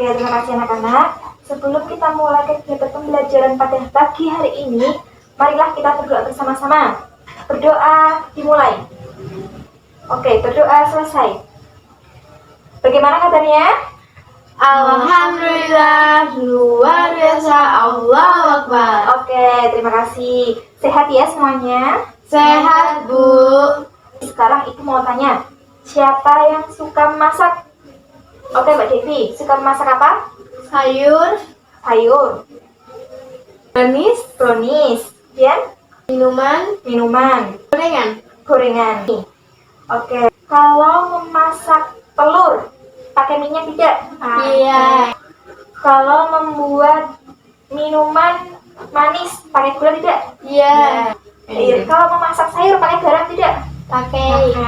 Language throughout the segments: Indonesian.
Oke, terima kasih anak-anak. Sebelum kita mulai kegiatan pembelajaran pada pagi hari ini, marilah kita berdoa bersama-sama. Berdoa dimulai. Oke, berdoa selesai. Bagaimana kabarnya? Alhamdulillah, luar biasa, Allahu Akbar. Oke, terima kasih. Sehat ya semuanya? Sehat, Bu. Sekarang Ibu mau tanya, siapa yang suka masak? Oke, Mbak Devi, suka masak apa? Sayur, Sayur, brownies, dan minuman, gorengan. Oke, kalau memasak telur, pakai minyak tidak? Iya. Kalau membuat minuman manis, pakai gula tidak? Iya. Kalau memasak sayur, pakai garam tidak? Pakai.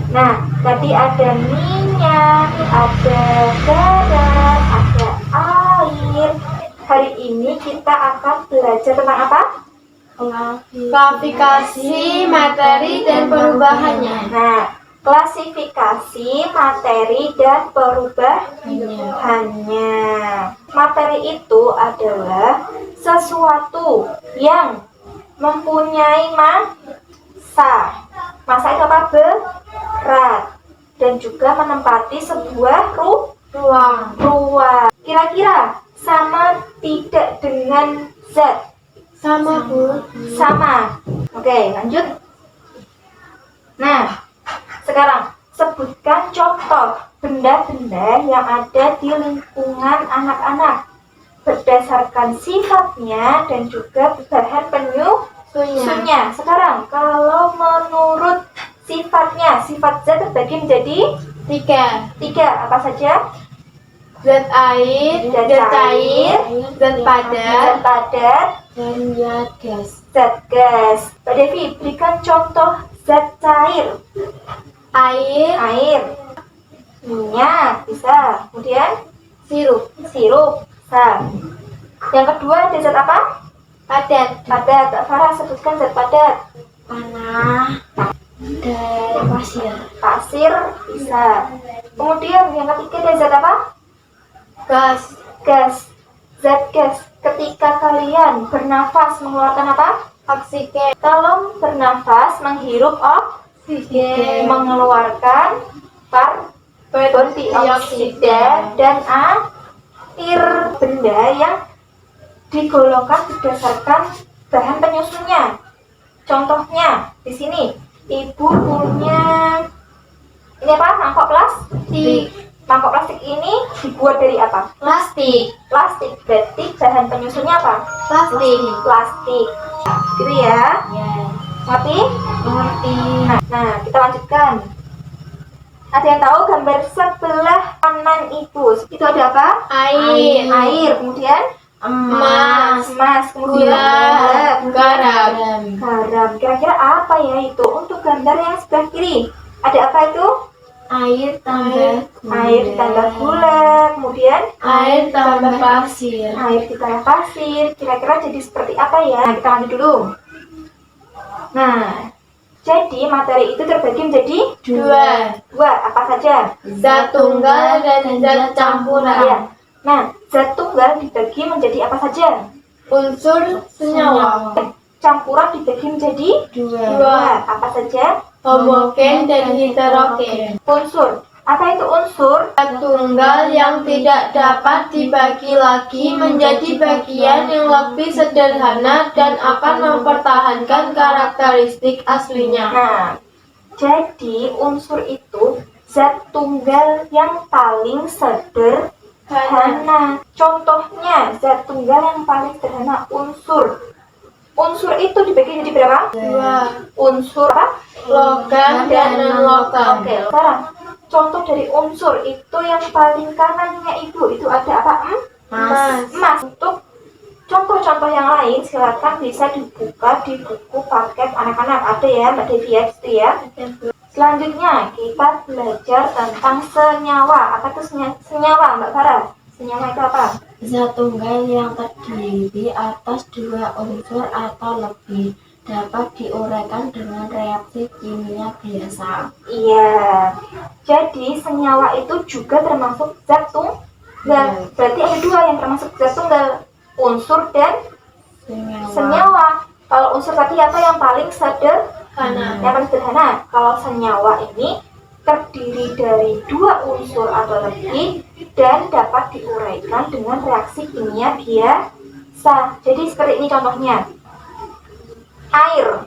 Nah, tadi ada minyak, ada garam, ada air. Hari ini kita akan belajar tentang apa? Klasifikasi materi dan perubahannya. Nah, klasifikasi materi dan perubahannya. Materi itu adalah sesuatu yang mempunyai massa. Massa itu apa? Berat. Dan juga menempati sebuah ruang. Kira-kira sama tidak dengan zat? Sama, Bu. Sama. Oke, lanjut. Nah, sekarang sebutkan contoh benda-benda yang ada di lingkungan anak-anak berdasarkan sifatnya dan juga bahan penyusunnya. Sekarang, kalau menurut sifatnya, sifat zat terbagi menjadi tiga. Apa saja? Zat air, zat cair, zat padat, dan zat gas. Mbak Devi, berikan contoh zat cair. Air, Minyak, bisa. Kemudian sirup, bisa. Yang kedua ada zat apa? padat, Kak Farah, sebutkan zat padat. tanah, dan Pasir, bisa. Kemudian yang ketiga ada zat apa? gas, Zat gas. Ketika kalian bernafas mengeluarkan apa? oksigen, Kalau bernafas menghirup oksigen, mengeluarkan karbon dioksida dan air. Benda yang digolongkan berdasarkan bahan penyusunnya. Contohnya di sini Ibu punya ini apa? Mangkok plastik. Mangkok plastik ini dibuat dari apa? plastik, Berarti bahan penyusunnya apa? Plastik. Gitu ya. Ngerti? Nah, kita lanjutkan. Ada yang tahu gambar sebelah kanan Ibu? Itu ada apa? Air. Kemudian emas, kemudian gula, garam. Kira-kira apa ya itu? Untuk gambar yang sebelah kiri, ada apa itu? air Tambah gula, kemudian air tambah pasir. air ditambah pasir. Kira-kira jadi seperti apa ya? Nah, kita lanjut dulu. Nah, jadi materi itu terbagi menjadi dua. Apa saja? Zat tunggal dan zat campuran. Ya. Nah, zat tunggal dibagi menjadi apa saja? Unsur senyawa. Campuran dibagi menjadi dua. Apa saja? Homogen dan heterogen. Unsur. Apa itu unsur? Zat tunggal yang tidak dapat dibagi lagi menjadi bagian yang lebih sederhana dan akan mempertahankan karakteristik aslinya. Nah, jadi unsur itu zat tunggal yang paling sederhana. Contohnya zat tunggal yang paling sederhana unsur. Unsur itu dibagi jadi berapa? Unsur apa? Logam dan non-logam. Oke, sekarang contoh dari unsur itu yang paling kanannya Ibu itu ada apa? Emas. Untuk contoh-contoh yang lain silakan bisa dibuka di buku paket anak-anak. Ada ya Mbak Devi ya, itu ya. Selanjutnya kita belajar tentang senyawa. Apa itu senyawa Mbak Farah? Senyawa itu apa? Zat tunggal yang terdiri atas dua unsur atau lebih dapat diuraikan dengan reaksi kimia biasa. Iya. Jadi senyawa itu juga termasuk zat Nah, berarti ada dua yang termasuk zat tunggal, unsur dan senyawa. Kalau unsur tadi apa yang paling sederhana? Yang paling sederhana. Kalau senyawa ini terdiri dari dua unsur atau lebih dan dapat diuraikan dengan reaksi kimia biasa. Jadi seperti ini contohnya. Air.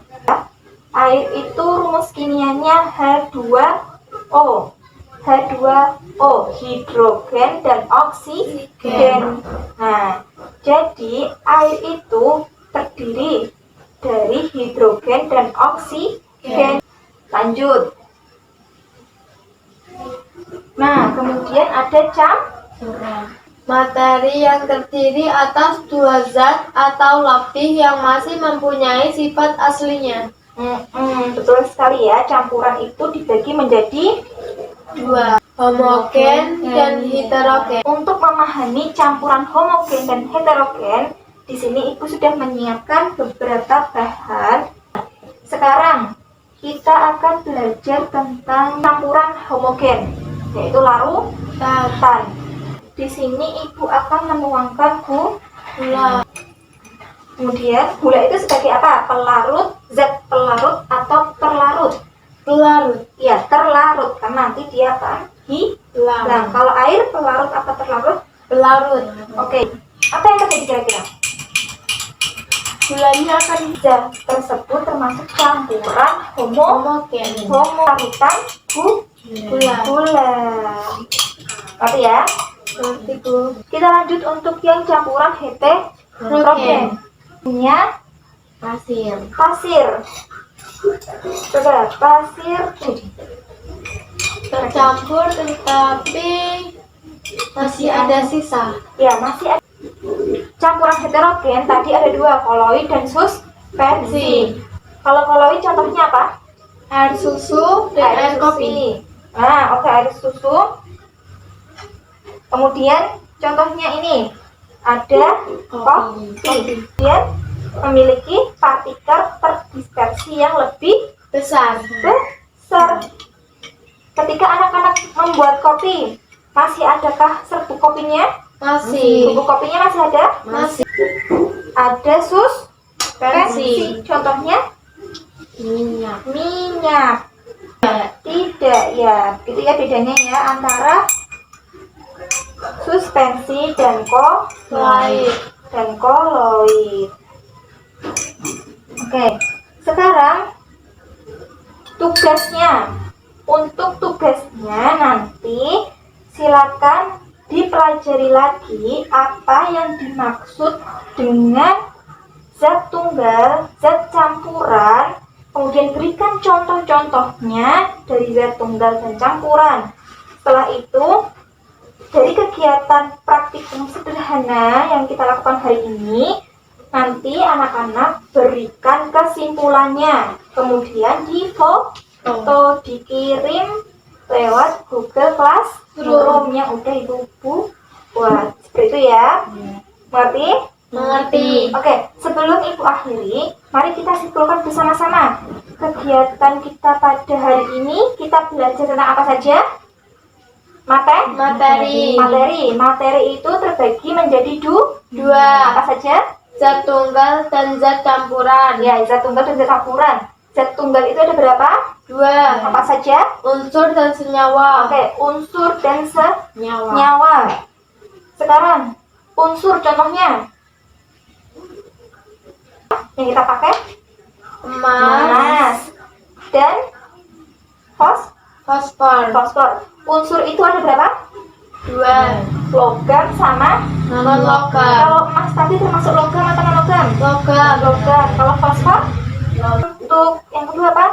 Air itu rumus kimianya H2O. H2O, hidrogen dan oksigen. Nah, jadi air itu terdiri dari hidrogen dan oksigen. Lanjut. Nah, kemudian ada campuran. Materi yang terdiri atas dua zat atau lebih yang masih mempunyai sifat aslinya. Betul sekali ya, campuran itu dibagi menjadi dua, homogen dan heterogen. Untuk memahami campuran homogen dan heterogen, di sini Ibu sudah menyiapkan beberapa bahan. Sekarang kita akan belajar tentang campuran homogen, yaitu larutan. Di sini Ibu akan menuangkan gula. Kemudian gula itu sebagai apa? Pelarut, zat pelarut atau terlarut? Pelarut. Ya, terlarut karena nanti dia akan hilang. Kalau air pelarut apa terlarut? Pelarut. Oke. Apa yang terjadi kira-kira? Gulanya akan Zat tersebut termasuk campuran homogen. Larutan gula. Tapi ya. Seperti itu. Kita lanjut untuk yang campuran heterogen. Punya Pasir. Coba pasir Tercampur tetapi masih ada sisa. ya, masih ada. Campuran heterogen tadi ada dua, koloid dan suspensi. Kalau koloid contohnya apa? Air susu dan air kopi. Nah, oke, air susu. Kemudian contohnya ini ada kopi. Kemudian memiliki partikel terdispersi yang lebih Besar. Ketika anak-anak membuat kopi, masih adakah serbuk kopinya? Masih. Bubuk kopinya masih ada? Masih. Ada suspensi. Contohnya Minyak. Tidak ya. Gitu ya bedanya ya antara suspensi dan koloid. Oke. Sekarang tugasnya. Untuk tugasnya nanti silakan dipelajari lagi apa yang dimaksud dengan zat tunggal, zat campuran, kemudian berikan contoh-contohnya dari zat tunggal dan campuran. Setelah itu, dari kegiatan praktikum sederhana yang kita lakukan hari ini, nanti anak-anak berikan kesimpulannya, kemudian difoto, dikirim lewat Google Classroom yang udah Ibu buat. Seperti itu ya. Mengerti? Oke, sebelum Ibu akhiri, mari kita simpulkan bersama-sama. Kegiatan kita pada hari ini, kita belajar tentang apa saja? Materi itu terbagi menjadi dua. Apa saja? Zat tunggal dan zat campuran. Ya, zat tunggal dan zat campuran. Zat tunggal itu ada berapa? Dua. Apa saja? Unsur dan senyawa. Oke, unsur dan senyawa. Sekarang, unsur contohnya yang kita pakai Emas. Dan Fosfor. Unsur itu ada berapa? Dua. Logam sama Non-logam. Kalau emas tadi termasuk logam atau non-logam? Logam. Kalau fosfor? Untuk yang kedua apa?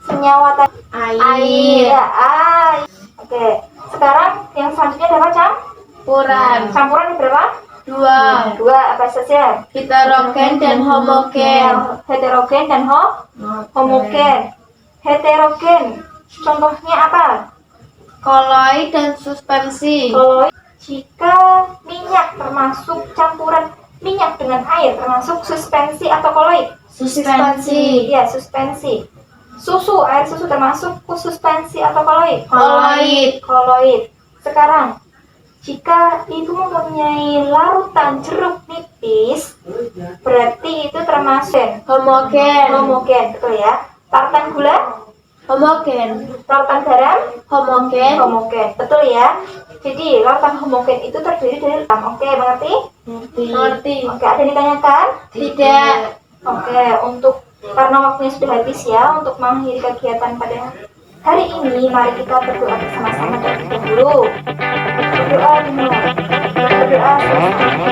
Senyawa tadi Air. ya, air. Oke, sekarang yang selanjutnya ada apa, Campuran. Campuran ada berapa? Dua. Apa saja? Heterogen dan homogen. Heterogen dan homogen. Heterogen contohnya apa? Koloid dan suspensi. Koloid. Jika minyak termasuk campuran minyak dengan air termasuk suspensi atau koloid? Suspensi. Ya, suspensi. Air susu termasuk suspensi atau koloid? Koloid. Sekarang Jika ibu mempunyai larutan jeruk nipis, berarti itu termasuk Homogen. homogen, betul ya. Larutan gula, Homogen. larutan garam, Homogen. homogen, betul ya. Jadi larutan homogen itu terdiri dari oke, mengerti? Mengerti. Oke, ada yang ditanyakan? Tidak. Oke, karena waktunya sudah habis ya untuk mengakhiri kegiatan pada hari ini, mari kita berdoa bersama-sama terlebih dahulu. Berdoa dimulai. Berdoa selesai.